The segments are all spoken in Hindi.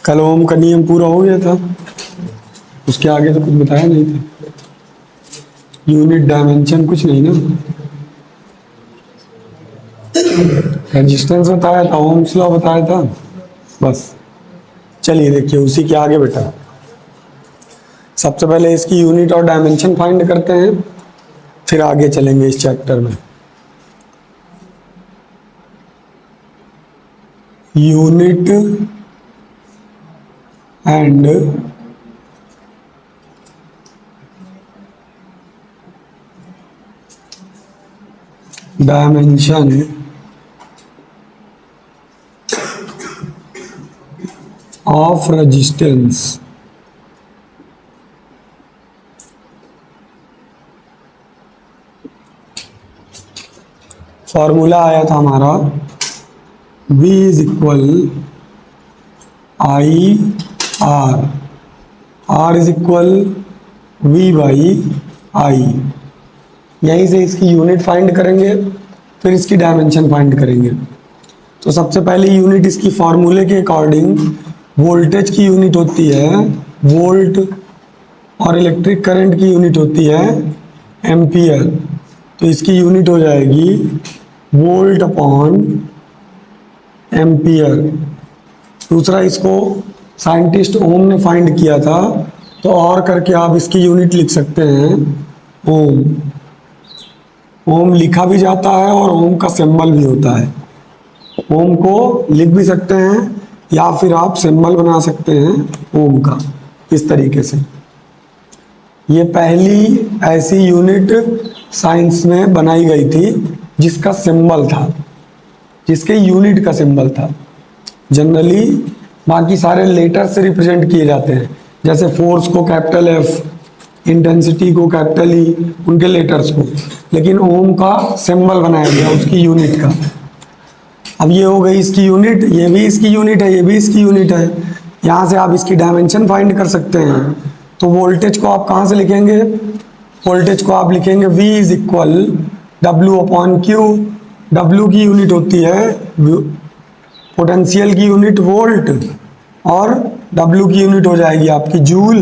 कल ओम का नियम पूरा हो गया था, उसके आगे तो कुछ बताया नहीं था। यूनिट डायमेंशन कुछ नहीं ना, रेजिस्टेंस बताया था, ओम्स लॉ बताया था बस। चलिए देखिए उसी के आगे बेटा, सबसे पहले इसकी यूनिट और डायमेंशन फाइंड करते हैं, फिर आगे चलेंगे इस चैप्टर में। Unit and dimension of resistance. Formula आया था हमारा V is equal I R, R is equal V by I. यहीं से इसकी यूनिट फाइंड करेंगे, फिर इसकी डायमेंशन फाइंड करेंगे। तो सबसे पहले यूनिट इसकी फॉर्मूले के अकॉर्डिंग वोल्टेज की यूनिट होती है वोल्ट, और इलेक्ट्रिक करंट की यूनिट होती है एम्पियर। तो इसकी यूनिट हो जाएगी वोल्ट अपॉन एम्पियर। दूसरा, इसको साइंटिस्ट ओम ने फाइंड किया था, तो और करके आप इसकी यूनिट लिख सकते हैं ओम। ओम लिखा भी जाता है और ओम का सिंबल भी होता है। ओम को लिख भी सकते हैं या फिर आप सिंबल बना सकते हैं ओम का, इस तरीके से। ये पहली ऐसी यूनिट साइंस में बनाई गई थी जिसका सिंबल था, जिसके यूनिट का सिंबल था। जनरली बाकी सारे लेटर से रिप्रेजेंट किए जाते हैं, जैसे फोर्स को कैपिटल एफ, इंटेंसिटी को कैपिटल ई, उनके लेटर्स को, लेकिन ओम का सिंबल बनाया गया उसकी यूनिट का। अब ये हो गई इसकी यूनिट, ये भी इसकी यूनिट है, ये भी इसकी यूनिट है। यहाँ से आप इसकी डायमेंशन फाइंड कर सकते हैं। तो वोल्टेज को आप कहाँ से लिखेंगे? वोल्टेज को आप लिखेंगे V is equal W upon Q. W की यूनिट होती है पोटेंशियल की यूनिट वोल्ट, और डब्ल्यू की यूनिट हो जाएगी आपकी जूल,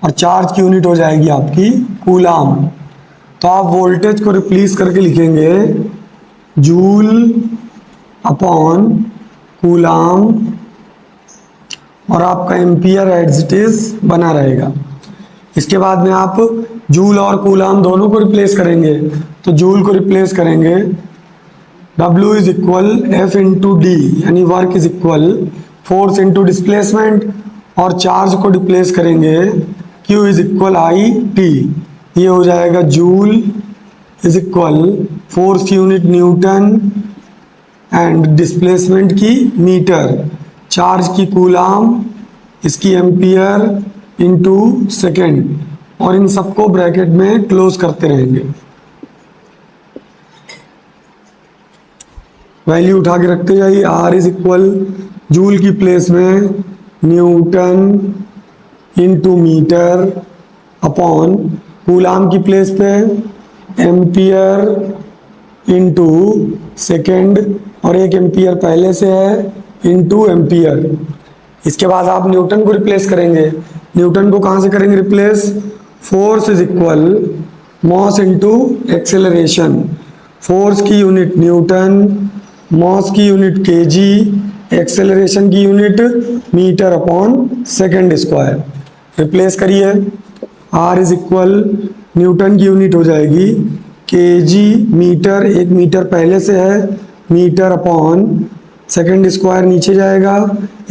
और चार्ज की यूनिट हो जाएगी आपकी कूलाम। तो आप वोल्टेज को रिप्लेस करके लिखेंगे जूल अपॉन कूलाम, और आपका एम्पियर एज इट इज बना रहेगा। इसके बाद में आप जूल और कूलाम दोनों को रिप्लेस करेंगे। तो जूल को रिप्लेस करेंगे W is equal F into D, यानी work is equal force into displacement, और चार्ज को रिप्लेस करेंगे Q is equal I T. ये हो जाएगा जूल इज इक्वल फोर्स की यूनिट न्यूटन एंड डिस्प्लेसमेंट की मीटर, चार्ज की कूलाम, इसकी एम्पियर इंटू सेकेंड, और इन सबको ब्रैकेट में क्लोज करते रहेंगे। वैल्यू उठा के रखते जाइए। R इज इक्वल जूल की प्लेस में newton into metre upon coulomb की प्लेस पे एम्पियर इंटू सेकेंड, और एक एम्पियर पहले से है, इंटू एम्पियर। इसके बाद आप न्यूटन को रिप्लेस करेंगे। न्यूटन को कहाँ से करेंगे replace? Force is equal mass into acceleration. Force की यूनिट न्यूटन, मॉस की यूनिट केजी, एक्सेलरेशन की unit metre upon second square. Replace करिए। R इज इक्वल न्यूटन की यूनिट हो जाएगी केजी मीटर, एक मीटर पहले से है, मीटर अपॉन सेकेंड स्क्वायर नीचे जाएगा,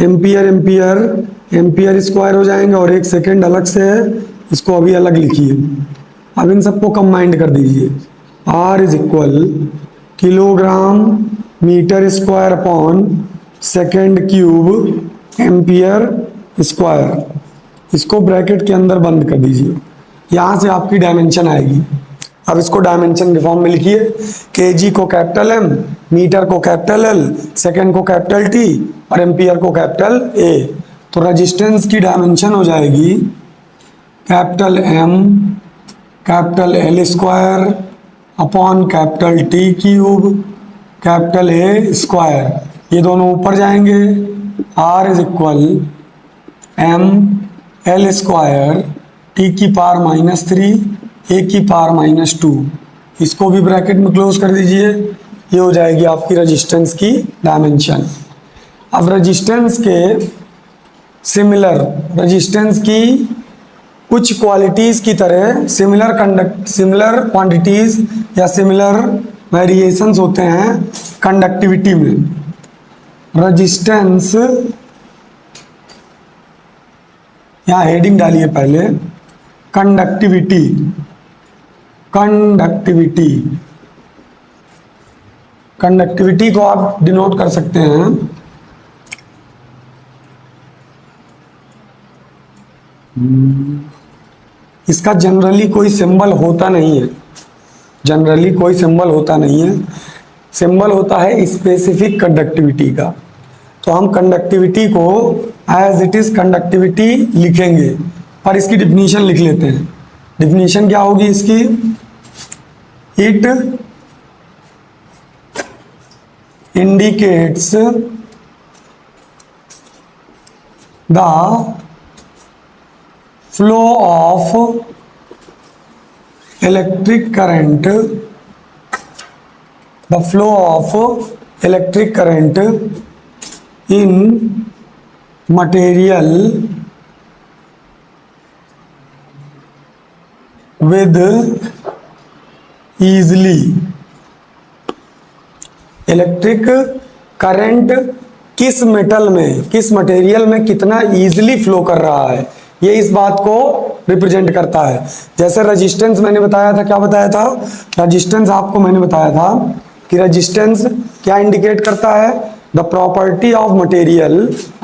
एम्पियर एम्पियर एम्पियर स्क्वायर हो जाएंगे, और एक सेकेंड अलग से है, इसको अभी अलग लिखिए। अब इन सबको कंबाइंड कर दीजिए। R is equal kilogram metre square upon second cube ampere square. इसको ब्रैकेट के अंदर बंद कर दीजिए। यहाँ से आपकी डायमेंशन आएगी। अब इसको डायमेंशन के फॉर्म में लिखिए। केजी को कैपिटल एम, मीटर को कैपिटल एल, सेकेंड को कैपिटल टी, और एम्पियर को कैपिटल ए। तो रेजिस्टेंस की डायमेंशन हो जाएगी capital M capital L square upon capital T cube capital A square. ये दोनों ऊपर जाएंगे R is equal M L square T की पावर -3 ए की पावर -2। इसको भी ब्रैकेट में क्लोज कर दीजिए। ये हो जाएगी आपकी रेजिस्टेंस की डायमेंशन। अब रेजिस्टेंस के सिमिलर, रेजिस्टेंस की कुछ क्वालिटीज़ की तरह सिमिलर क्वांटिटीज़ या सिमिलर वेरिएशंस होते हैं कंडक्टिविटी में। रेजिस्टेंस, यहाँ हेडिंग डालिए पहले, कंडक्टिविटी। कंडक्टिविटी, कंडक्टिविटी को आप डिनोट कर सकते हैं इसका जनरली कोई सिंबल होता नहीं है, जनरली कोई सिंबल होता नहीं है, सिंबल होता है स्पेसिफिक कंडक्टिविटी का। तो हम कंडक्टिविटी को एज इट इज कंडक्टिविटी लिखेंगे, पर इसकी डिफिनीशन लिख लेते हैं। डिफिनीशन क्या होगी इसकी? It indicates the flow of electric current, the flow of electric current in material with easily, electric current किस मेटल में, किस मटेरियल में कितना इजीली फ्लो कर रहा है, ये इस बात को रिप्रेजेंट करता है। जैसे रेजिस्टेंस मैंने बताया था, क्या बताया था? रेजिस्टेंस आपको मैंने बताया था कि रेजिस्टेंस क्या इंडिकेट करता है? The property of material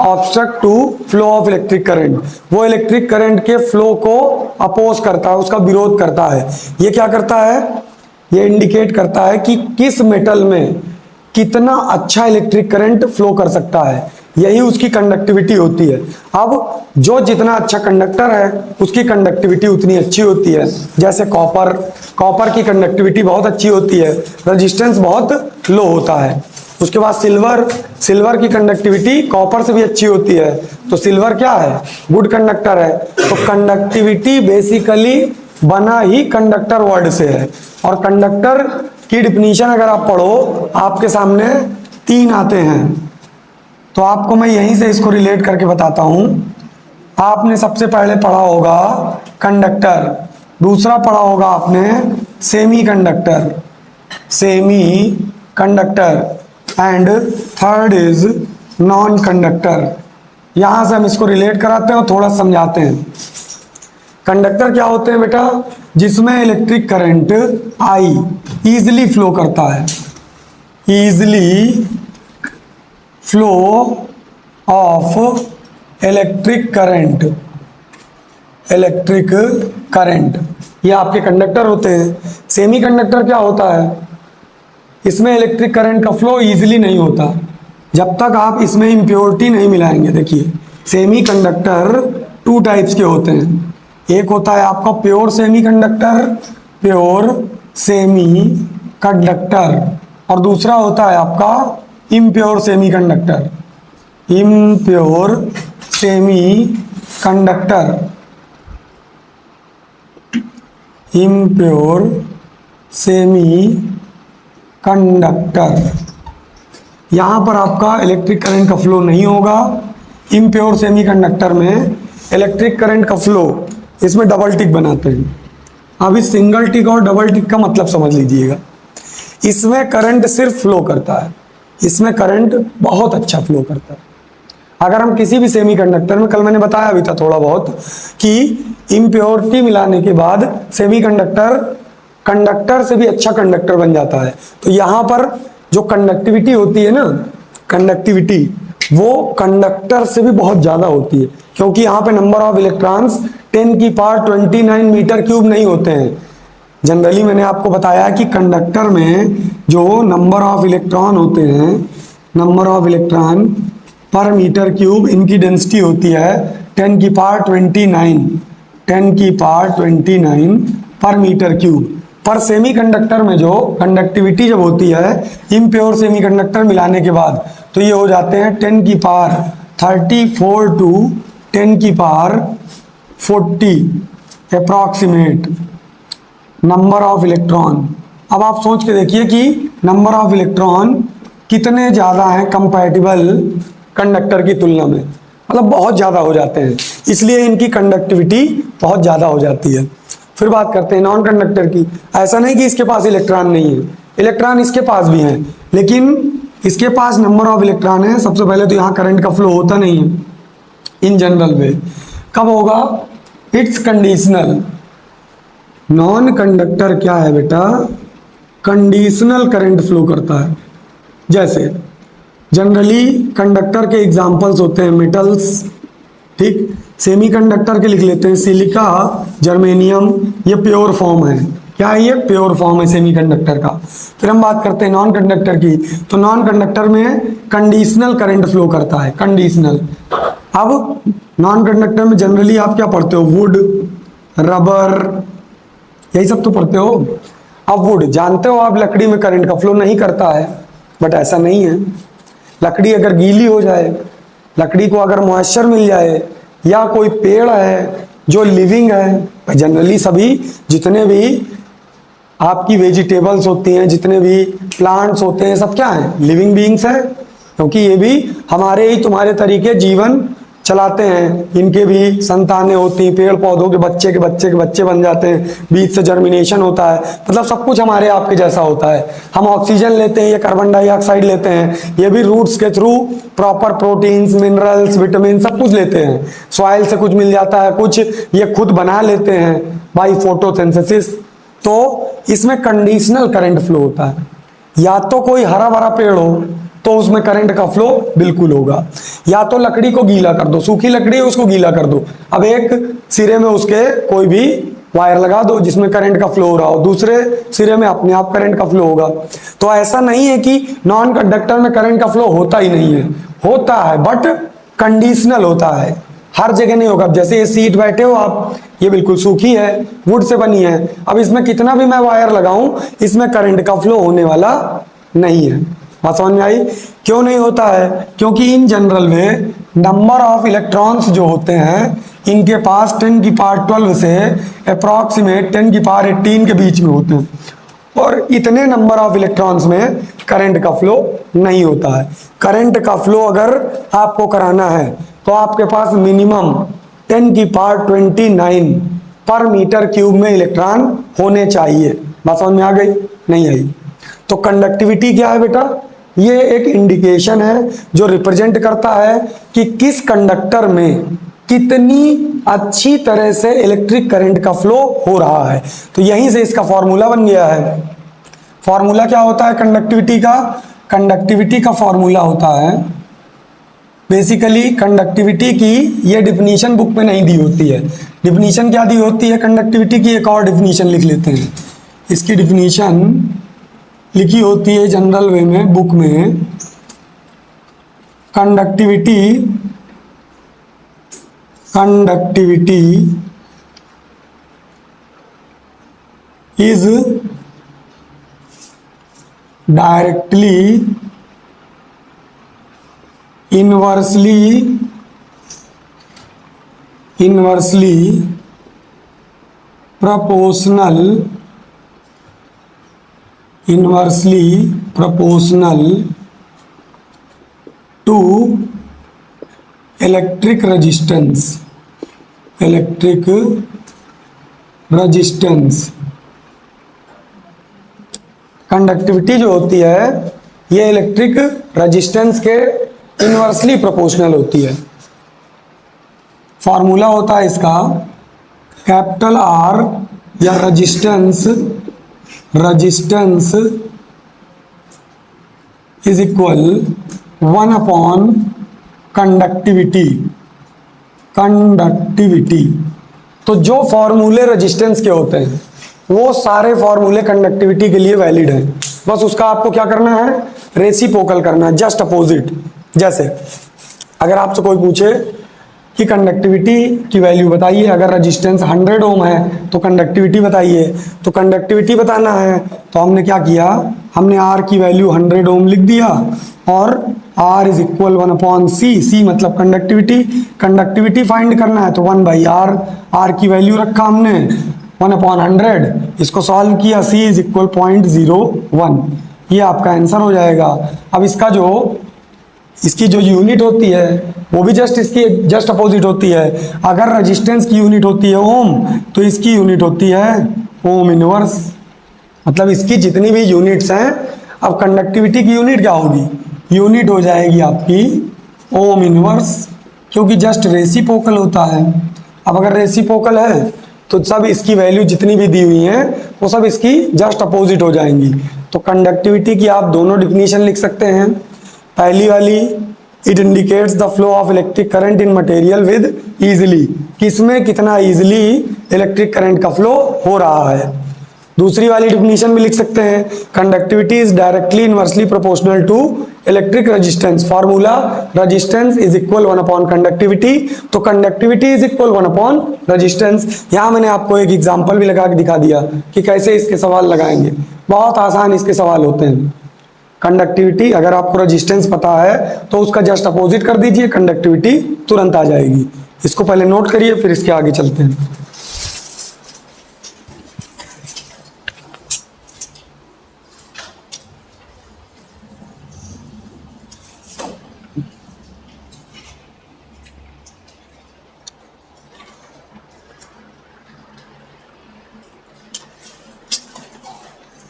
obstruct to flow of electric current. वो इलेक्ट्रिक करंट के फ्लो को अपोज करता है, उसका विरोध करता है। ये क्या करता है? ये इंडिकेट करता है कि किस मेटल में कितना अच्छा इलेक्ट्रिक करंट फ्लो कर सकता है, यही उसकी कंडक्टिविटी होती है। अब जो जितना अच्छा कंडक्टर है उसकी कंडक्टिविटी उतनी अच्छी होती है। जैसे कॉपर, कॉपर की कंडक्टिविटी बहुत अच्छी होती है, रेजिस्टेंस बहुत लो होता है। उसके बाद सिल्वर, सिल्वर की कंडक्टिविटी कॉपर से भी अच्छी होती है, तो सिल्वर क्या है? गुड कंडक्टर है। तो कंडक्टिविटी बेसिकली बना ही कंडक्टर वर्ड से है। और कंडक्टर की डिफिनीशन अगर आप पढ़ो, आपके सामने 3 आते हैं, तो आपको मैं यहीं से इसको रिलेट करके बताता हूं। आपने सबसे पहले पढ़ा होगा कंडक्टर, दूसरा पढ़ा होगा आपने semi conductor, semi conductor, and third is non conductor. यहां से हम इसको रिलेट कराते हैं और थोड़ा समझाते हैं। कंडक्टर क्या होते हैं बेटा? जिसमें electric current I easily flow करता है, easily flow of electric current, electric current, ये आपके कंडक्टर होते हैं। सेमी कंडक्टर क्या होता है? इसमें इलेक्ट्रिक करंट का फ्लो इजीली नहीं होता जब तक आप इसमें इम्प्योरिटी नहीं मिलाएंगे। देखिए, सेमी कंडक्टर 2 टाइप्स के होते हैं। एक होता है आपका pure semi conductor, pure semi conductor, और दूसरा होता है आपका impure semi conductor, impure semi conductor, impure semi conductor. यहाँ पर आपका इलेक्ट्रिक करंट का फ्लो नहीं होगा। इम्प्योर सेमी कंडक्टर में इलेक्ट्रिक करंट का फ्लो, इसमें डबल टिक बनाते हैं। अब इस सिंगल टिक और डबल टिक का मतलब समझ लीजिएगा। इसमें करंट सिर्फ फ्लो करता है, इसमें करंट बहुत अच्छा फ्लो करता है। अगर हम किसी भी सेमी कंडक्टर में, कल मैंने बताया भी था थोड़ा बहुत कि इम्प्योरिटी मिलाने के बाद सेमी कंडक्टर कंडक्टर से भी अच्छा कंडक्टर बन जाता है। तो यहाँ पर जो कंडक्टिविटी होती है ना, कंडक्टिविटी वो कंडक्टर से भी बहुत ज़्यादा होती है, क्योंकि यहाँ पे नंबर ऑफ इलेक्ट्रॉन्स 10 की पावर 29 मीटर क्यूब नहीं होते हैं। जनरली मैंने आपको बताया कि कंडक्टर में जो नंबर ऑफ इलेक्ट्रॉन होते हैं, नंबर ऑफ इलेक्ट्रॉन पर मीटर क्यूब, इनकी डेंसिटी होती है 10 की पावर 29, 10 की पावर 29 पर मीटर क्यूब। पर सेमी कंडक्टर में जो कंडक्टिविटी जब होती है इम्प्योर सेमी कंडक्टर मिलाने के बाद, तो ये हो जाते हैं 10 की पावर 34 टू 10 की power 40 approximate number of electron. अब आप सोच के देखिए कि नंबर ऑफ इलेक्ट्रॉन कितने ज़्यादा हैं कंपैटिबल कंडक्टर की तुलना में, मतलब बहुत ज़्यादा हो जाते हैं, इसलिए इनकी कंडक्टिविटी बहुत ज़्यादा हो जाती है। फिर बात करते हैं नॉन कंडक्टर की। ऐसा नहीं कि इसके पास इलेक्ट्रॉन नहीं है, इलेक्ट्रॉन इसके पास भी हैं, लेकिन इसके पास नंबर ऑफ इलेक्ट्रॉन है। सबसे पहले तो यहाँ करंट का फ्लो होता नहीं है इन जनरल वे। कब होगा? It's conditional. नॉन कंडक्टर क्या है बेटा? कंडीशनल करंट फ्लो करता है। जैसे जनरली कंडक्टर के एग्जाम्पल्स होते हैं मेटल्स, ठीक। सेमी कंडक्टर के लिख लेते हैं सिलिका, जर्मेनियम, ये प्योर फॉर्म है। क्या है ये? प्योर फॉर्म है सेमी कंडक्टर का। फिर हम बात करते हैं नॉन कंडक्टर की। तो नॉन कंडक्टर में कंडीशनल करंट फ्लो करता है, कंडीशनल। अब नॉन कंडक्टर में जनरली आप क्या पढ़ते हो? वुड, रबर, यही सब तो पढ़ते हो। अब वुड जानते हो आप, लकड़ी में करंट का फ्लो नहीं करता है, बट ऐसा नहीं है। लकड़ी अगर गीली हो जाए, लकड़ी को अगर मॉइस्चर मिल जाए, या कोई पेड़ है जो लिविंग है, जनरली सभी जितने भी आपकी वेजिटेबल्स होती हैं, जितने भी प्लांट्स होते हैं, सब क्या हैं? लिविंग बीइंग्स हैं, क्योंकि ये भी हमारे ही तुम्हारे तरीके जीवन चलाते हैं। इनके भी संतानें होती हैं, पेड़ पौधों के बच्चे के बच्चे के बच्चे बन जाते हैं, बीज से जर्मिनेशन होता है, मतलब सब कुछ हमारे आपके जैसा होता है। हम ऑक्सीजन लेते हैं, ये कार्बन डाइऑक्साइड लेते हैं, ये भी रूट्स के through proper proteins, minerals, vitamin सब कुछ लेते हैं। सॉइल से कुछ मिल जाता है, कुछ ये खुद बना लेते हैं बाई फोटोसिंथेसिस। तो इसमें कंडीशनल करंट फ्लो होता है। या तो कोई हरा भरा पेड़ हो तो उसमें करंट का फ्लो बिल्कुल होगा, या तो लकड़ी को गीला कर दो, सूखी लकड़ी है उसको गीला कर दो, अब एक सिरे में उसके कोई भी वायर लगा दो जिसमें करंट का फ्लो हो रहा हो, दूसरे सिरे में अपने आप करंट का फ्लो होगा। तो ऐसा नहीं है कि नॉन कंडक्टर में करंट का फ्लो होता ही नहीं है, होता है, बट कंडीशनल होता है, हर जगह नहीं होगा। जैसे ये सीट बैठे हो आप, ये बिल्कुल सूखी है, वुड से बनी है, अब इसमें कितना भी मैं वायर लगाऊं, इसमें करंट का फ्लो होने वाला नहीं है। बात समझ में आई? क्यों नहीं होता है? क्योंकि इन जनरल में नंबर ऑफ इलेक्ट्रॉन्स जो होते हैं, इनके पास 10 की पावर 12 से अप्रॉक्सीमेट 10 की पावर 18 के बीच में होते हैं, और इतने नंबर ऑफ इलेक्ट्रॉन्स में करंट का फ्लो नहीं होता है। करंट का फ्लो अगर आपको कराना है तो आपके पास मिनिमम 10 की पावर 29 पर मीटर क्यूब में इलेक्ट्रॉन होने चाहिए। बात समझ में आ गई? नहीं आई? तो कंडक्टिविटी क्या है बेटा? ये एक इंडिकेशन है जो रिप्रेजेंट करता है कि किस कंडक्टर में कितनी अच्छी तरह से इलेक्ट्रिक करंट का फ्लो हो रहा है। तो यहीं से इसका फॉर्मूला बन गया है। फॉर्मूला क्या होता है कंडक्टिविटी का? कंडक्टिविटी का फॉर्मूला होता है, बेसिकली कंडक्टिविटी की ये डिफिनीशन बुक में नहीं दी होती है। डिफिनीशन क्या दी होती है कंडक्टिविटी की? एक और डिफिनीशन लिख लेते हैं। इसकी डिफिनीशन लिखी होती है जनरल वे में बुक में, conductivity is directly inversely proportional to electric resistance। Conductivity जो होती है ये इलेक्ट्रिक रेजिस्टेंस के इनवर्सली प्रोपोर्शनल होती है। फॉर्मूला होता है इसका कैपिटल आर या resistance is equal 1 upon conductivity. तो जो फॉर्मूले रेजिस्टेंस के होते हैं वो सारे फॉर्मूले कंडक्टिविटी के लिए वैलिड हैं, बस उसका आपको क्या करना है? रेसिप्रोकल करना है, जस्ट अपोजिट। जैसे अगर आपसे कोई पूछे कि कंडक्टिविटी की वैल्यू बताइए, अगर रेजिस्टेंस 100 ओम है तो कंडक्टिविटी बताइए, तो कंडक्टिविटी बताना है तो हमने क्या किया? हमने आर की वैल्यू 100 ओम लिख दिया और R is equal 1/c, C मतलब कंडक्टिविटी, कंडक्टिविटी फाइंड करना है तो 1/r, R की वैल्यू रखा हमने 1/100, इसको सॉल्व किया, C इज इक्वल 0.01, ये आपका आंसर हो जाएगा। अब इसकी जो यूनिट होती है वो भी इसकी जस्ट अपोजिट होती है। अगर रेजिस्टेंस की यूनिट होती है ओम, तो इसकी यूनिट होती है ओम इनवर्स। मतलब इसकी जितनी भी यूनिट्स हैं, अब कंडक्टिविटी की यूनिट क्या होगी, यूनिट हो जाएगी आपकी ओम इनवर्स, क्योंकि जस्ट रेसिप्रोकल होता है। अब अगर रेसिप्रोकल है तो सब इसकी वैल्यू जितनी भी दी हुई हैं वो सब इसकी जस्ट अपोजिट हो जाएंगी। तो कंडक्टिविटी की आप दोनों डिफिनीशन लिख सकते हैं। पहली वाली, it indicates the flow of electric current in material with easily, किसमें कितना इजिली इलेक्ट्रिक करंट का फ्लो हो रहा है। दूसरी वाली डिफिनीशन भी लिख सकते हैं, conductivity is directly inversely proportional to electric resistance, formula resistance is equal 1 conductivity, तो कंडक्टिविटी इज इक्वल 1 रेजिस्टेंस। यहां मैंने आपको एक एग्जांपल भी लगा के दिखा दिया कि कैसे इसके सवाल लगाएंगे, बहुत आसान इसके सवाल होते हैं। कंडक्टिविटी, अगर आपको रेजिस्टेंस पता है तो उसका जस्ट अपोजिट कर दीजिए, कंडक्टिविटी तुरंत आ जाएगी। इसको पहले नोट करिए, फिर इसके आगे चलते हैं।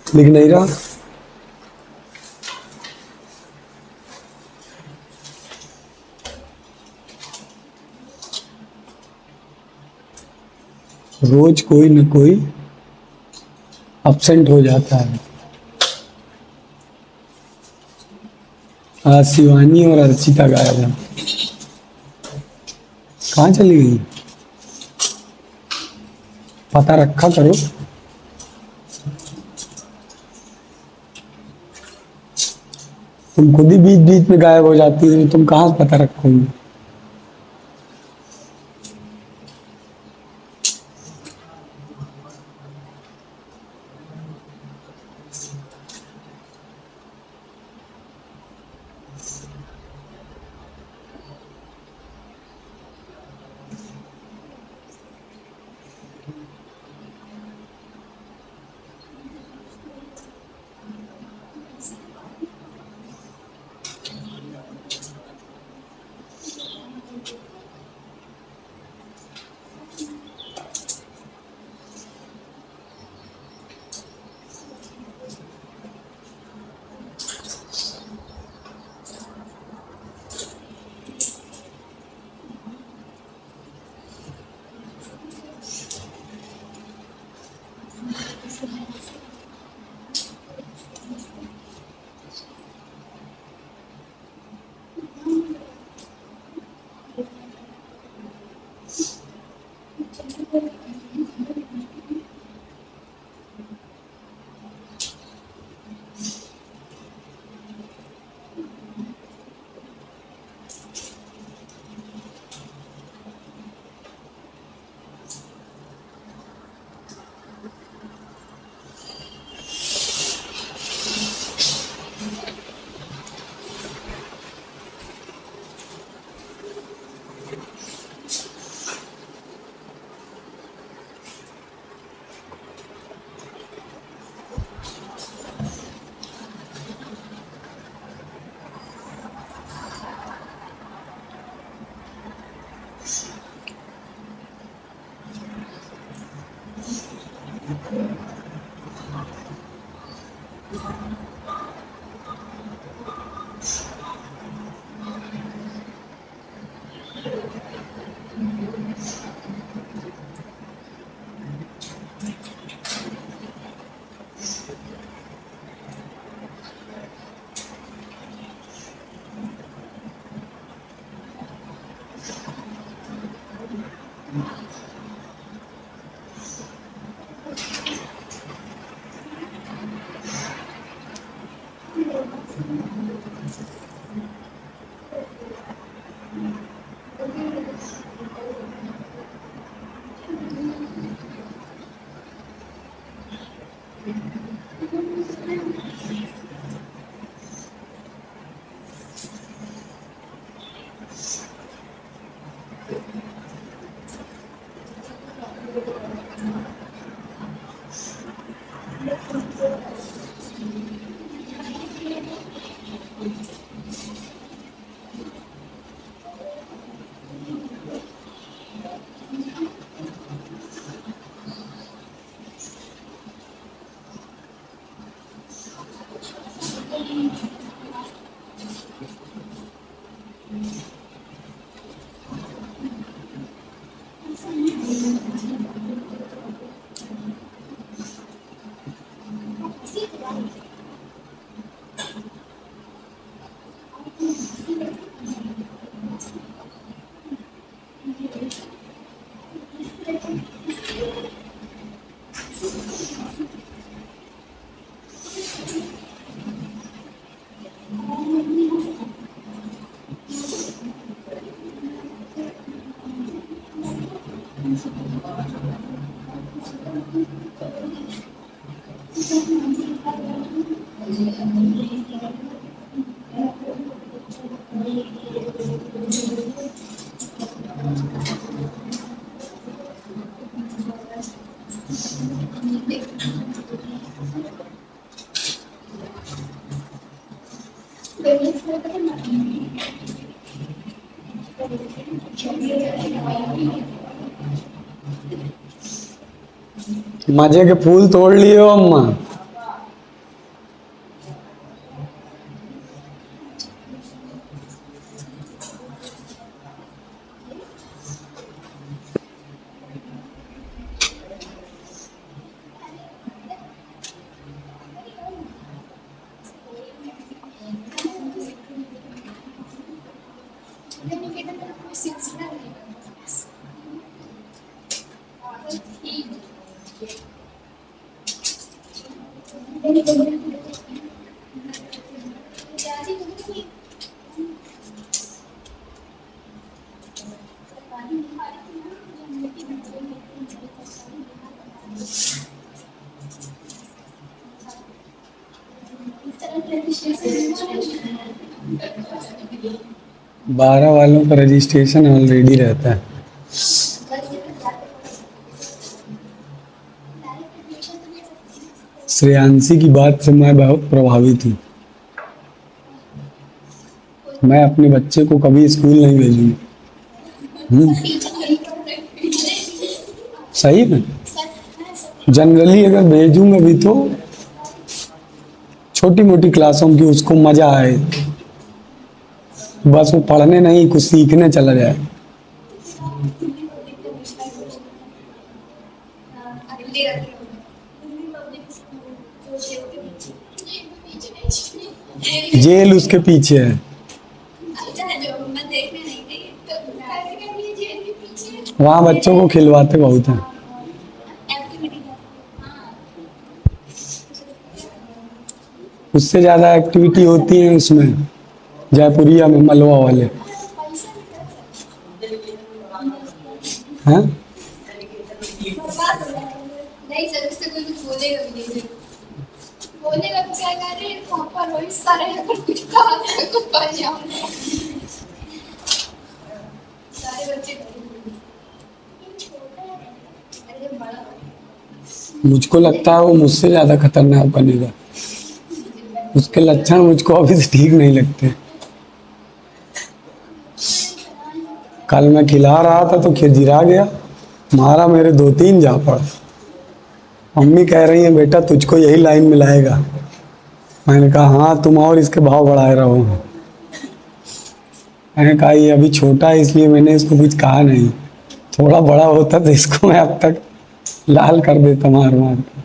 लिख नहीं रहा, रोज कोई न कोई एब्सेंट हो जाता है। आज शिवानी और अर्चिता गायब है, कहाँ चली गई, पता रखा करो। तुम खुद ही बीच बीच में गायब हो जाती हो, तुम कहाँ से पता रखोगी। मजे के फूल तोड़ लिए हो अम्मा। बारह वालों का रजिस्ट्रेशन ऑलरेडी रहता है। श्रेयांशी की बात से मैं बहुत प्रभावित हूँ। मैं अपने बच्चे को कभी स्कूल नहीं भेजूंगा। सही में जनरली अगर भेजूंगा भी तो छोटी मोटी क्लासों की, उसको मजा आए, बस वो पढ़ने नहीं कुछ सीखने चला जाए। जेल उसके पीछे है। वहाँ बच्चों को खिलवाते बहुत हैं। उससे ज्यादा एक्टिविटी होती है उसमें, जयपुरिया में मलवा वाले हैं। नहीं सर, उससे कोई कुछ बोलेगा भी नहीं। बोलेगा तो क्या करे, वहाँ पर वही सारे कुछ कहा कुछ पढ़ जाऊंगा। सारे बच्चे अरे बड़ा, मुझको लगता है वो मुझसे ज्यादा खतरनाक बनेगा। उसके लक्षण मुझको अभी से ठीक नहीं लगते। कल मैं खिला रहा था तो खिलजिरा गया, मारा मेरे 2-3 झापड़। मम्मी कह रही है बेटा तुझको यही लाइन में लाएगा। मैंने कहा हाँ, तुम और इसके भाव बढ़ाए रहो। मैंने कहा ये अभी छोटा है इसलिए मैंने इसको कुछ कहा नहीं, थोड़ा बड़ा होता तो इसको मैं अब तक लाल कर देता मार मार के।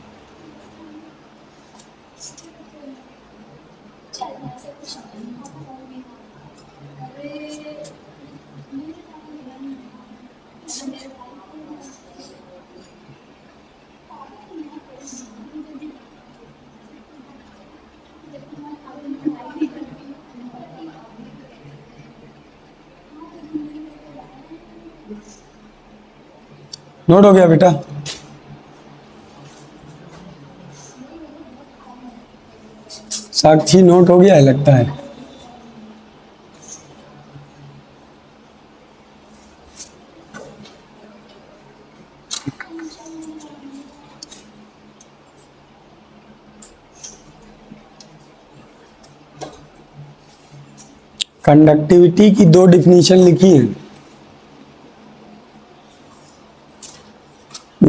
नोट हो गया बेटा? साक्षी नोट हो गया है लगता है। कंडक्टिविटी की दो डिफिनीशन लिखी है,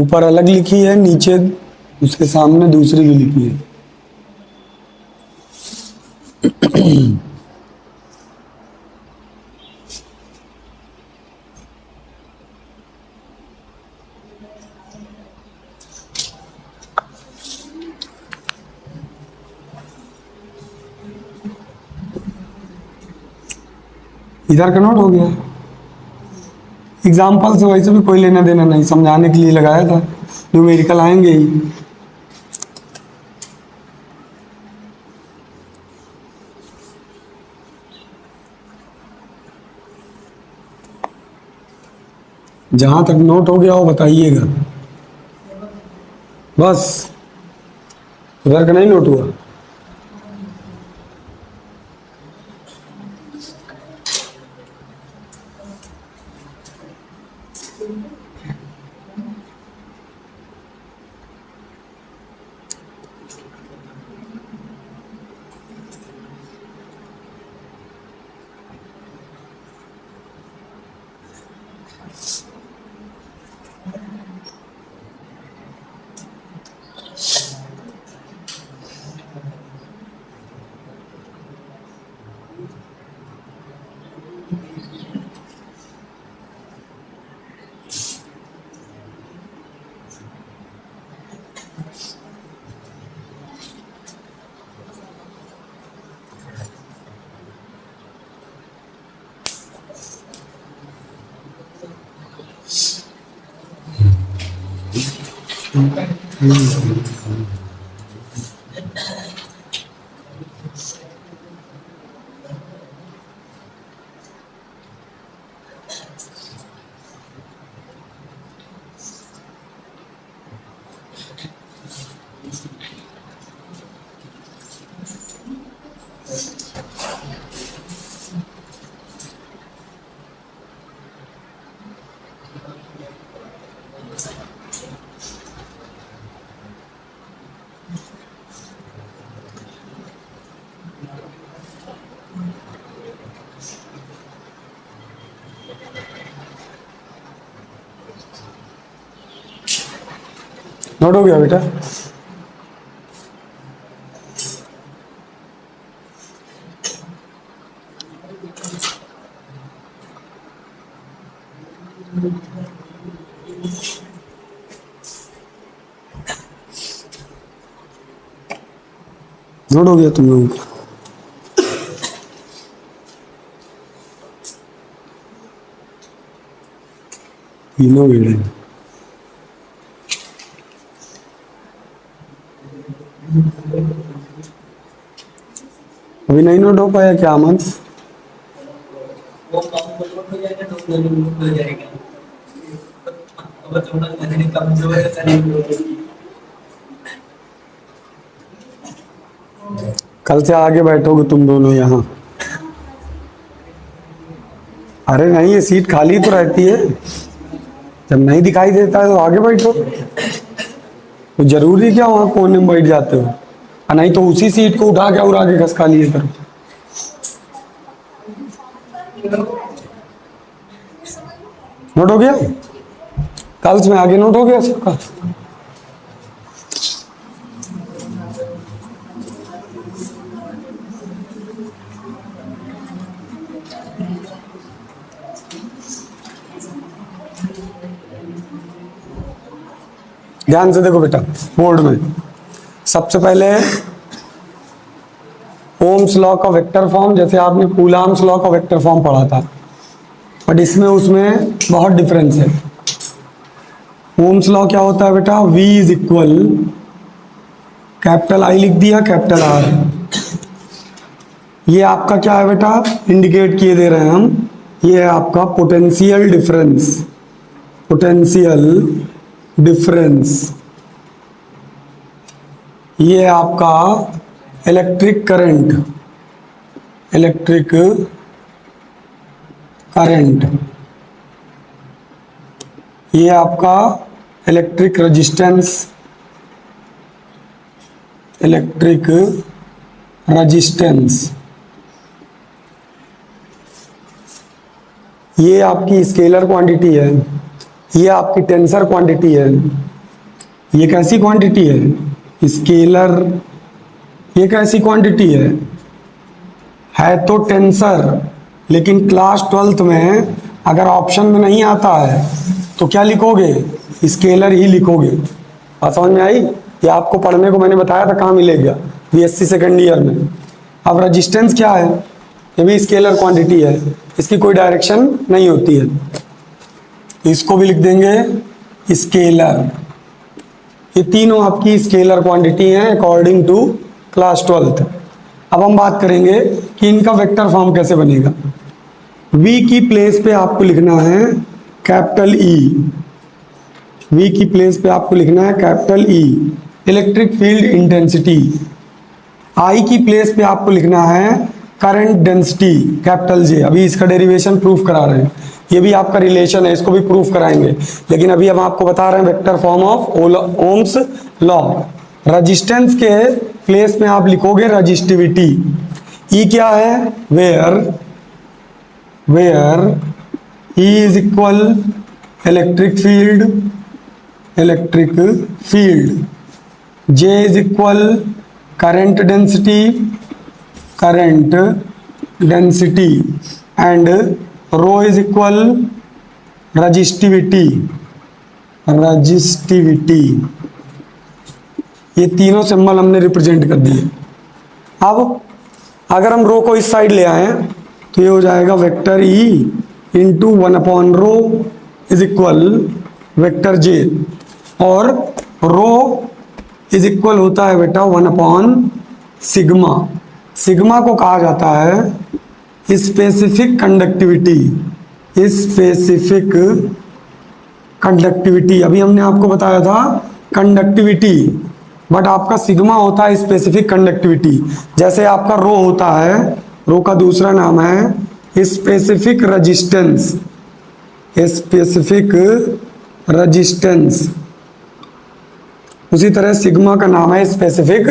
ऊपर अलग लिखी है, नीचे उसके सामने दूसरी भी लिखी है। इधर का नोट हो गया। एग्जाम्पल से वैसे भी कोई लेना देना नहीं, समझाने के लिए लगाया था, न्यूमेरिकल आएंगे ही। जहां तक नोट हो गया हो बताइएगा, बस उधर का नहीं नोट हुआ। नोट हो गया बेटा? नोट हो गया तुम लोगों को? तीनों बेड़े अभी नहीं नोट हो पाया क्या अमन? वो कम हो जाएगा तो हो जाएगा। अब थोड़ा मैंने कमजोर है शरीर। कल से आगे बैठोगे तुम दोनों यहाँ। अरे नहीं, ये सीट खाली तो रहती है, जब नहीं दिखाई देता है तो आगे बैठो। तो जरूरी क्या वहाँ कोने में बैठ जाते हो? और नहीं तो उसी सीट को उठा के और आगे खसका लिए करो। नोट हो गया? कल में आगे नोट हो गया सबका? ध्यान से देखो बेटा, बोर्ड में सबसे पहले ओम्स लॉ का वेक्टर फॉर्म, जैसे आपने कूलाम्स लॉ का वेक्टर फॉर्म पढ़ा था, बट इसमें उसमें बहुत डिफरेंस है। ओम्स लॉ क्या होता है बेटा? V is equal, capital I लिख दिया, कैपिटल R। ये आपका क्या है बेटा? इंडिकेट किए दे रहे हैं हम, ये है आपका पोटेंशियल डिफरेंस। पोटेंशियल डिफरेंस ये आपका इलेक्ट्रिक करंट। इलेक्ट्रिक करंट ये आपका इलेक्ट्रिक रेजिस्टेंस। इलेक्ट्रिक रेजिस्टेंस ये आपकी स्केलर क्वांटिटी है, ये आपकी टेंसर क्वांटिटी है। ये कैसी क्वांटिटी है? स्केलर। ये कैसी क्वांटिटी है तो टेंसर, लेकिन क्लास 12th में अगर ऑप्शन में नहीं आता है तो क्या लिखोगे? स्केलर ही लिखोगे। बात समझ में आई? ये आपको पढ़ने को मैंने बताया था, कहाँ मिलेगा? बीएससी सेकेंड ईयर में। अब रेजिस्टेंस क्या है? ये भी स्केलर क्वांटिटी है, इसकी कोई डायरेक्शन नहीं होती है, इसको भी लिख देंगे स्केलर। ये तीनों आपकी स्केलर क्वांटिटी हैं अकॉर्डिंग टू क्लास 12th। अब हम बात करेंगे कि इनका वेक्टर फॉर्म कैसे बनेगा। V की प्लेस पे आपको लिखना है कैपिटल E। V की प्लेस पे आपको लिखना है capital E, electric field intensity. I की प्लेस पे आपको लिखना है करंट डेंसिटी, कैपिटल J। अभी इसका डेरिवेशन प्रूफ करा रहे हैं, ये भी आपका रिलेशन है, इसको भी प्रूफ कराएंगे, लेकिन अभी हम आपको बता रहे हैं vector form of Ohm's law. Resistance के प्लेस में आप लिखोगे रजिस्टिविटी। E क्या है? Where E is equal electric field, J is equal current density and rho is equal resistivity. ये तीनों सिंबल हमने रिप्रेजेंट कर दिए। अब अगर हम रो को इस साइड ले आए तो ये हो जाएगा वेक्टर E इंटू 1/रो इज इक्वल वेक्टर J, और रो इज इक्वल होता है बेटा 1/सिग्मा। सिग्मा को कहा जाता है स्पेसिफिक कंडक्टिविटी। अभी हमने आपको बताया था कंडक्टिविटी, बट आपका सिग्मा होता है स्पेसिफिक कंडक्टिविटी। जैसे आपका रो होता है, रो का दूसरा नाम है स्पेसिफिक रेजिस्टेंस, उसी तरह सिग्मा का नाम है स्पेसिफिक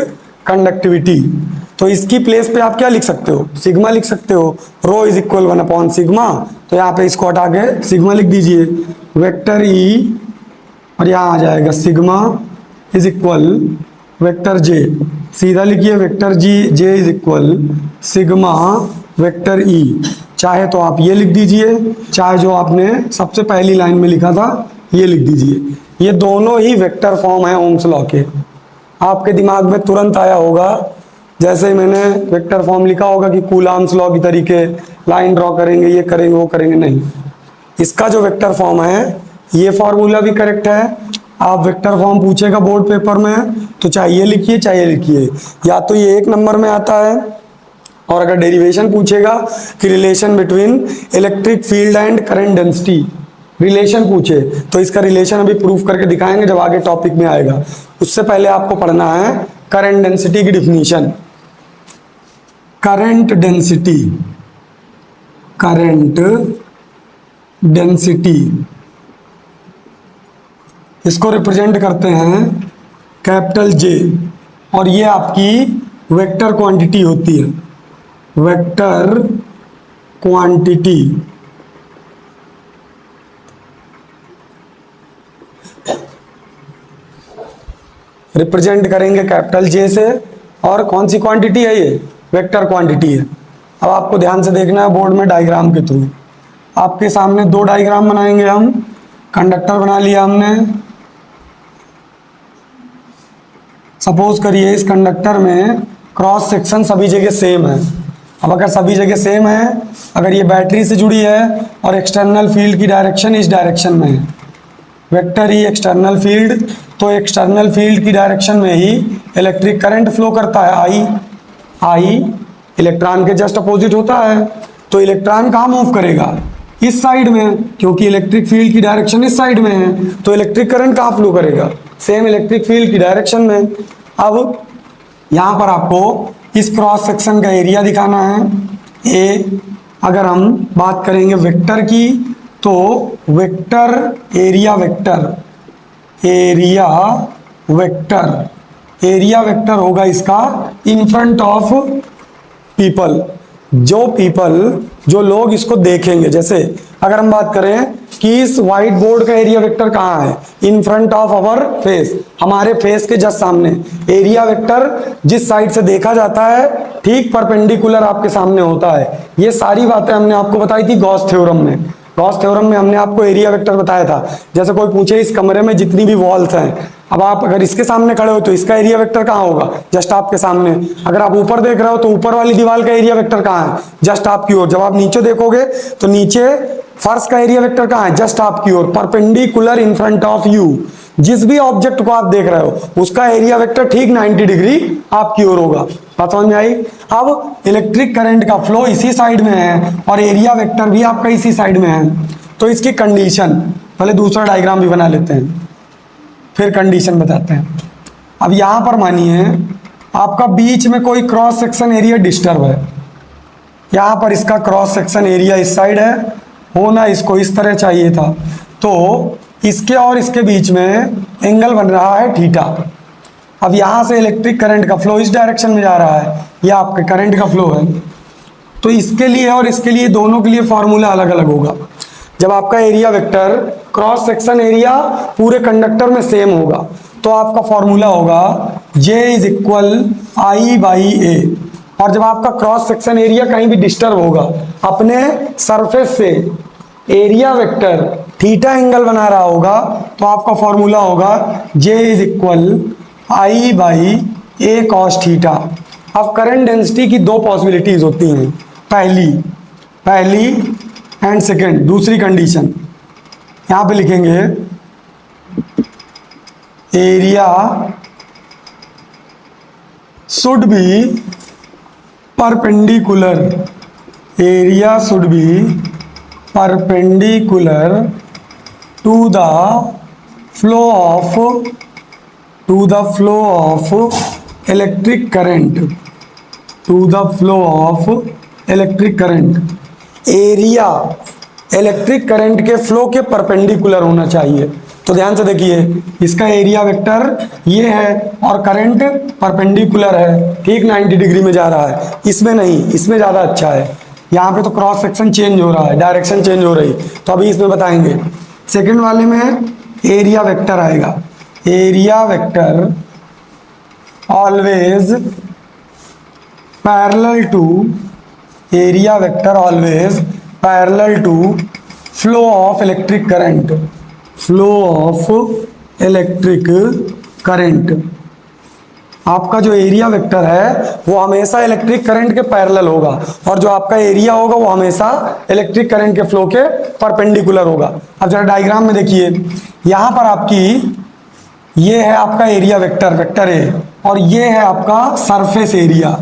कंडक्टिविटी। तो इसकी प्लेस पे आप क्या लिख सकते हो? सिग्मा लिख सकते हो। रो इज इक्वल 1/सिग्मा, तो यहाँ पे इसको हटा के सिग्मा लिख दीजिए। वेक्टर E, और यहाँ आ जाएगा sigma is equal vector J। सीधा लिखिए vector J is equal sigma vector E। चाहे तो आप ये लिख दीजिए, चाहे जो आपने सबसे पहली लाइन में लिखा था ये लिख दीजिए। ये दोनों ही वेक्टर फॉर्म है ओम्स लॉ के। आपके दिमाग में तुरंत आया होगा, जैसे ही मैंने वेक्टर फॉर्म लिखा होगा कि कूलॉम्स लॉ की तरीके लाइन ड्रॉ करेंगे, ये करेंगे, वो करेंगे, नहीं। इसका जो वेक्टर फॉर्म है, ये फॉर्मूला भी करेक्ट है। आप वेक्टर फॉर्म पूछेगा बोर्ड पेपर में तो चाहे ये लिखिए चाहे ये लिखिए, या तो ये 1 नंबर में आता है, और अगर डेरिवेशन पूछेगा कि relation between electric field and current density, relation पूछे तो इसका रिलेशन अभी प्रूफ करके दिखाएंगे जब आगे टॉपिक में आएगा। उससे पहले आपको पढ़ना है करंट डेंसिटी की डिफिनीशन। करंट डेंसिटी इसको रिप्रेजेंट करते हैं कैपिटल J, और ये आपकी वेक्टर क्वांटिटी होती है। वेक्टर क्वांटिटी रिप्रेजेंट करेंगे कैपिटल J से, और कौन सी क्वांटिटी है? ये वेक्टर क्वांटिटी है। अब आपको ध्यान से देखना है बोर्ड में डायग्राम के थ्रू। आपके सामने 2 डायग्राम बनाएंगे हम। कंडक्टर बना लिया हमने। सपोज करिए इस कंडक्टर में क्रॉस सेक्शन सभी जगह सेम है। अब अगर सभी जगह सेम है, अगर ये बैटरी से जुड़ी है और एक्सटर्नल फील्ड की डायरेक्शन इस डायरेक्शन में है, वेक्टर ही एक्सटर्नल फील्ड, तो एक्सटर्नल फील्ड की डायरेक्शन में ही इलेक्ट्रिक करंट फ्लो करता है। आई इलेक्ट्रॉन के जस्ट अपोजिट होता है, तो इलेक्ट्रॉन कहाँ मूव करेगा? इस साइड में, क्योंकि इलेक्ट्रिक फील्ड की डायरेक्शन इस साइड में है, तो इलेक्ट्रिक करंट कहाँ फ्लो करेगा? सेम इलेक्ट्रिक फील्ड की डायरेक्शन में। अब यहाँ पर आपको इस क्रॉस सेक्शन का एरिया दिखाना है ए। अगर हम बात करेंगे वेक्टर की, तो वेक्टर एरिया वेक्टर होगा इसका इन फ्रंट ऑफ पीपल। जो लोग इसको देखेंगे, जैसे अगर हम बात करें कि इस व्हाइट बोर्ड का एरिया वेक्टर कहाँ है, इन फ्रंट ऑफ अवर फेस, हमारे फेस के जस्ट सामने। एरिया वेक्टर जिस साइड से देखा जाता है ठीक परपेंडिकुलर आपके सामने होता है। ये सारी बातें हमने आपको बताई थी गॉस थ्योरम में। गॉस थ्योरम में हमने आपको एरिया वेक्टर बताया था। जैसे कोई पूछे इस कमरे में जितनी भी वॉल्स हैं, अब आप अगर इसके सामने खड़े हो तो इसका एरिया वेक्टर कहाँ होगा, जस्ट आपके सामने। अगर आप ऊपर देख रहे हो तो ऊपर वाली दीवार का एरिया वेक्टर कहाँ है, जस्ट आपकी ओर। जब आप नीचे देखोगे तो नीचे फर्श का एरिया वेक्टर कहाँ है, जस्ट आपकी ओर, perpendicular in front of you. जिस भी ऑब्जेक्ट को आप देख रहे हो उसका एरिया वेक्टर ठीक 90 डिग्री आपकी ओर होगा। बात समझ में आई। अब इलेक्ट्रिक करंट का फ्लो इसी साइड में है और एरिया वेक्टर भी आपका इसी साइड में है, तो इसकी कंडीशन, पहले दूसरा डायग्राम भी बना लेते हैं फिर कंडीशन बताते हैं। अब यहां पर मानिए आपका बीच में कोई क्रॉस सेक्शन एरिया डिस्टर्ब है। यहां पर इसका क्रॉस सेक्शन एरिया इस साइड है, होना इसको इस तरह चाहिए था, तो इसके और इसके बीच में एंगल बन रहा है थीटा। अब यहां से इलेक्ट्रिक करंट का फ्लो इस डायरेक्शन में जा रहा है, यह आपके करंट का फ्लो है। तो इसके लिए और इसके लिए दोनों के लिए फॉर्मूला अलग अलग होगा। जब आपका area vector cross section area पूरे कंडक्टर में सेम होगा तो आपका फॉर्मूला होगा J is equal I by A. और जब आपका क्रॉस सेक्शन एरिया कहीं भी डिस्टर्ब होगा अपने सरफेस से एरिया वेक्टर थीटा एंगल बना रहा होगा तो आपका फॉर्मूला होगा J is equal I by A cos theta. अब करंट डेंसिटी की दो पॉसिबिलिटीज होती हैं, पहली एंड सेकेंड। दूसरी कंडीशन यहां पे लिखेंगे area should be perpendicular, area should be perpendicular to the flow of electric current, to the flow of electric current. Area electric current के फ्लो के परपेंडिकुलर होना चाहिए। तो ध्यान से देखिए, इसका एरिया वेक्टर ये है और करंट परपेंडिकुलर है, ठीक 90 डिग्री में जा रहा है। इसमें नहीं, इसमें ज़्यादा अच्छा है। यहाँ पे तो क्रॉस सेक्शन चेंज हो रहा है, डायरेक्शन चेंज हो रही, तो अभी इसमें बताएंगे। सेकंड वाले में एरिया वेक्टर आएगा, area vector always parallel to, area vector always parallel to flow of electric current, flow of electric current. आपका जो एरिया वेक्टर है वो हमेशा इलेक्ट्रिक करंट के पैरेलल होगा और जो आपका एरिया होगा वो हमेशा इलेक्ट्रिक करंट के फ्लो के परपेंडिकुलर होगा। अब जरा डायग्राम में देखिए, यहाँ पर आपकी ये है आपका एरिया वेक्टर, वेक्टर ए, और ये है आपका सरफेस एरिया।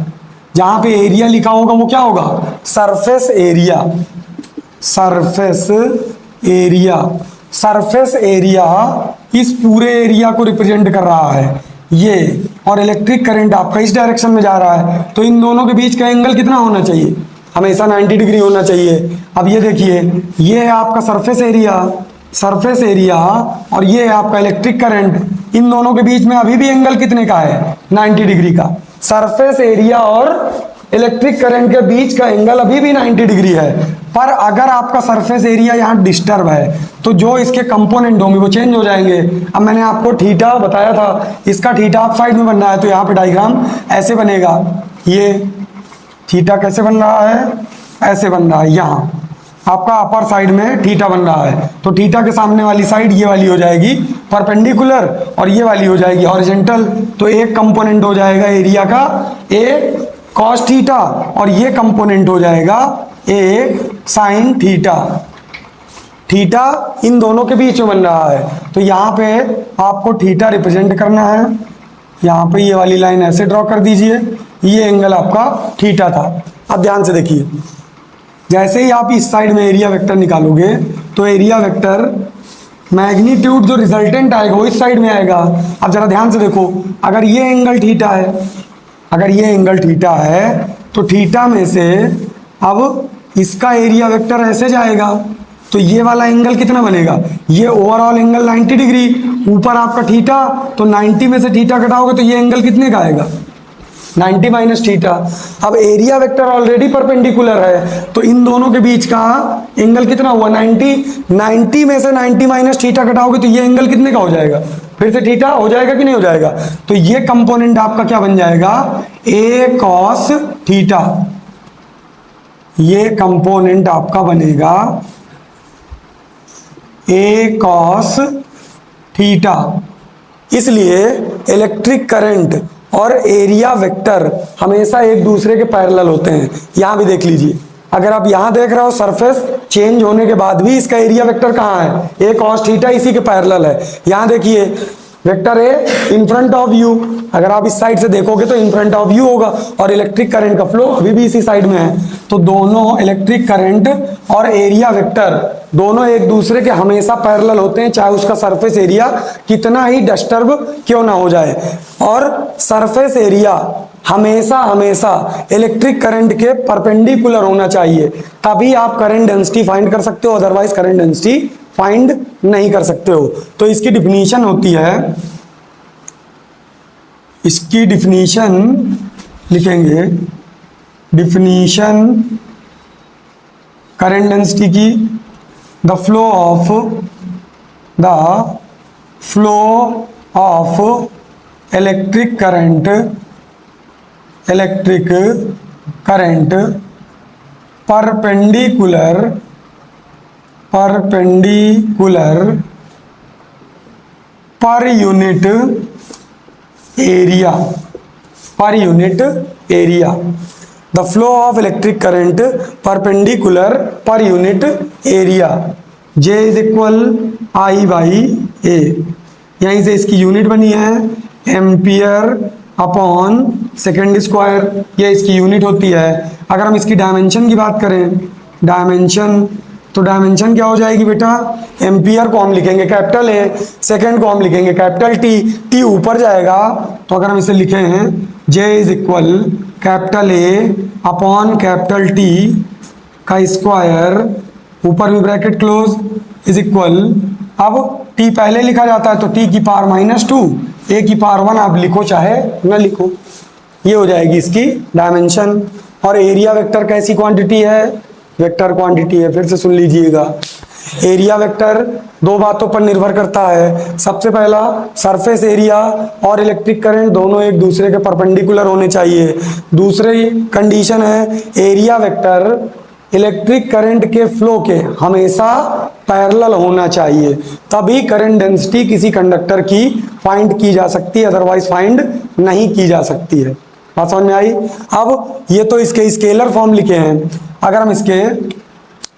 जहां पे एरिया लिखा होगा वो क्या होगा, surface area, surface area. Surface area इस पूरे एरिया को रिप्रेजेंट कर रहा है ये, और इलेक्ट्रिक करंट आपका इस डायरेक्शन में जा रहा है, तो इन दोनों के बीच का एंगल कितना होना चाहिए, हमेशा 90 डिग्री होना चाहिए। अब ये देखिए, ये है आपका सरफेस एरिया, सरफेस एरिया, और ये है आपका इलेक्ट्रिक करंट। इन दोनों के बीच में अभी भी एंगल कितने का है, 90 डिग्री का। सरफेस एरिया और इलेक्ट्रिक करंट के बीच का एंगल अभी भी 90 डिग्री है। पर अगर आपका सरफेस एरिया यहाँ डिस्टर्ब है तो जो इसके कंपोनेंट होंगे वो चेंज हो जाएंगे। अब मैंने आपको थीटा बताया था, इसका थीटा आप साइड में बन रहा है, तो यहाँ पे डायग्राम ऐसे बनेगा। ये थीटा कैसे बन रहा है, ऐसे बन रहा है। यहाँ आपका अपर साइड में थीटा बन रहा है, तो थीटा के सामने वाली साइड ये वाली हो जाएगी परपेंडिकुलर और ये वाली हो जाएगी हॉरिजॉन्टल। तो एक कंपोनेंट हो जाएगा एरिया का ए कॉस थीटा और ये कंपोनेंट हो जाएगा ए साइन थीटा। थीटा इन दोनों के बीच में बन रहा है, तो यहाँ पे आपको थीटा रिप्रेजेंट करना है। यहाँ पे ये वाली लाइन ऐसे ड्रॉ कर दीजिए, ये एंगल आपका थीटा था। अब ध्यान से देखिए, जैसे ही आप इस साइड में एरिया वेक्टर निकालोगे तो एरिया वेक्टर मैग्नीट्यूड जो रिजल्टेंट आएगा वो इस साइड में आएगा। अब जरा ध्यान से देखो, अगर ये एंगल थीटा है, अगर ये एंगल थीटा है तो थीटा में से अब इसका एरिया वेक्टर ऐसे जाएगा, तो ये वाला एंगल कितना बनेगा, ये ओवरऑल एंगल 90 डिग्री, ऊपर आपका थीटा, तो 90 में से थीटा घटाओगे तो ये एंगल कितने का आएगा, 90 माइनस थीटा। अब एरिया वेक्टर ऑलरेडी परपेंडिकुलर है, तो इन दोनों के बीच का एंगल कितना हुआ 90। 90 में से 90 माइनस थीटा घटाओगे तो ये एंगल कितने का हो जाएगा, फिर से थीटा हो जाएगा कि नहीं हो जाएगा। तो ये कंपोनेंट आपका क्या बन जाएगा, ए कॉस थीटा। ये कंपोनेंट आपका बनेगा ए कॉस थीटा। इसलिए इलेक्ट्रिक करंट और एरिया वेक्टर हमेशा एक दूसरे के पैरेलल होते हैं। यहां भी देख लीजिए, अगर आप यहां देख रहे हो सरफेस चेंज होने के बाद भी इसका एरिया वेक्टर कहां है, ए कॉस थीटा इसी के पैरेलल है। यहां देखिए vector A in front of you, अगर आप इस साइड से देखोगे तो इन फ्रंट ऑफ यू होगा, और इलेक्ट्रिक करंट का फ्लो अभी भी इसी साइड में है। तो दोनों इलेक्ट्रिक करंट और एरिया वेक्टर दोनों एक दूसरे के हमेशा पैरेलल होते हैं, चाहे उसका सरफेस एरिया कितना ही डिस्टर्ब क्यों ना हो जाए। और सरफेस एरिया हमेशा हमेशा इलेक्ट्रिक करंट के परपेंडिकुलर होना चाहिए, तभी आप करंट डेंसिटी फाइंड कर सकते हो, अदरवाइज करंट डेंसिटी फाइंड नहीं कर सकते हो। तो इसकी डिफिनीशन होती है, इसकी डिफिनीशन लिखेंगे, डिफिनीशन करंट डेंसिटी की, the flow of electric current perpendicular per unit area. The flow of electric current perpendicular per unit area, J is equal I by A. यहीं से इसकी यूनिट बनी है एम्पियर अपॉन सेकेंड स्क्वायर, ये इसकी यूनिट होती है। अगर हम इसकी डायमेंशन की बात करें, डायमेंशन, तो डायमेंशन क्या हो जाएगी बेटा, एम्पियर को हम लिखेंगे कैपिटल ए, सेकेंड को हम लिखेंगे कैपिटल टी, टी ऊपर जाएगा। तो अगर हम इसे लिखे हैं J is equal capital A upon capital T का स्क्वायर, ऊपर भी ब्रैकेट क्लोज, इज इक्वल, अब टी पहले लिखा जाता है तो टी की पावर -2, ए की पावर 1 आप लिखो चाहे न लिखो, ये हो जाएगी इसकी डायमेंशन। और एरिया वेक्टर कैसी क्वांटिटी है, वेक्टर क्वांटिटी है। फिर से सुन लीजिएगा, एरिया वेक्टर दो बातों पर निर्भर करता है। सबसे पहला, सरफेस एरिया और इलेक्ट्रिक करंट दोनों एक दूसरे के परपेंडिकुलर होने चाहिए। दूसरी कंडीशन है, एरिया वेक्टर इलेक्ट्रिक करंट के फ्लो के हमेशा पैरेलल होना चाहिए, तभी करंट डेंसिटी किसी कंडक्टर की फाइंड की जा सकती है, अदरवाइज फाइंड नहीं की जा सकती है। बात समझ में आई। अब ये तो इसके स्केलर फॉर्म लिखे हैं, अगर हम इसके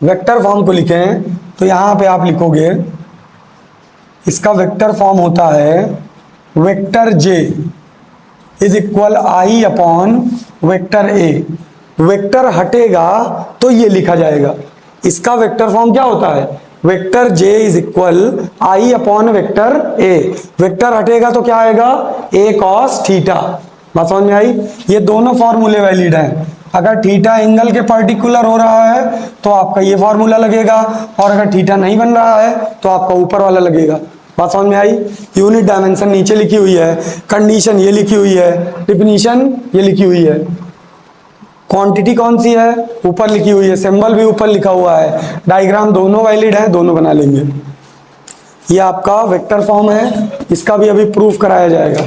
वेक्टर फॉर्म को लिखें तो यहाँ पे आप लिखोगे, इसका वेक्टर फॉर्म होता है vector J is equal I upon vector A। Vector हटेगा तो ये लिखा जाएगा, इसका वेक्टर फॉर्म क्या होता है, vector J is equal I upon vector A। Vector हटेगा तो क्या आएगा, A cos थीटा। बात समझ में आई। ये दोनों फॉर्मूले वैलिड हैं। अगर थीटा एंगल के पर्टिकुलर हो रहा है तो आपका ये फॉर्मूला लगेगा, और अगर थीटा नहीं बन रहा है तो आपका ऊपर वाला लगेगा। बात समझ में आई। यूनिट डायमेंशन नीचे लिखी हुई है, कंडीशन ये लिखी हुई है, डिफिनीशन ये लिखी हुई है, क्वांटिटी कौन सी है ऊपर लिखी हुई है, सिंबल भी ऊपर लिखा हुआ है, डायग्राम दोनों वैलिड है, दोनों बना लेंगे। ये आपका वेक्टर फॉर्म है, इसका भी अभी प्रूफ कराया जाएगा।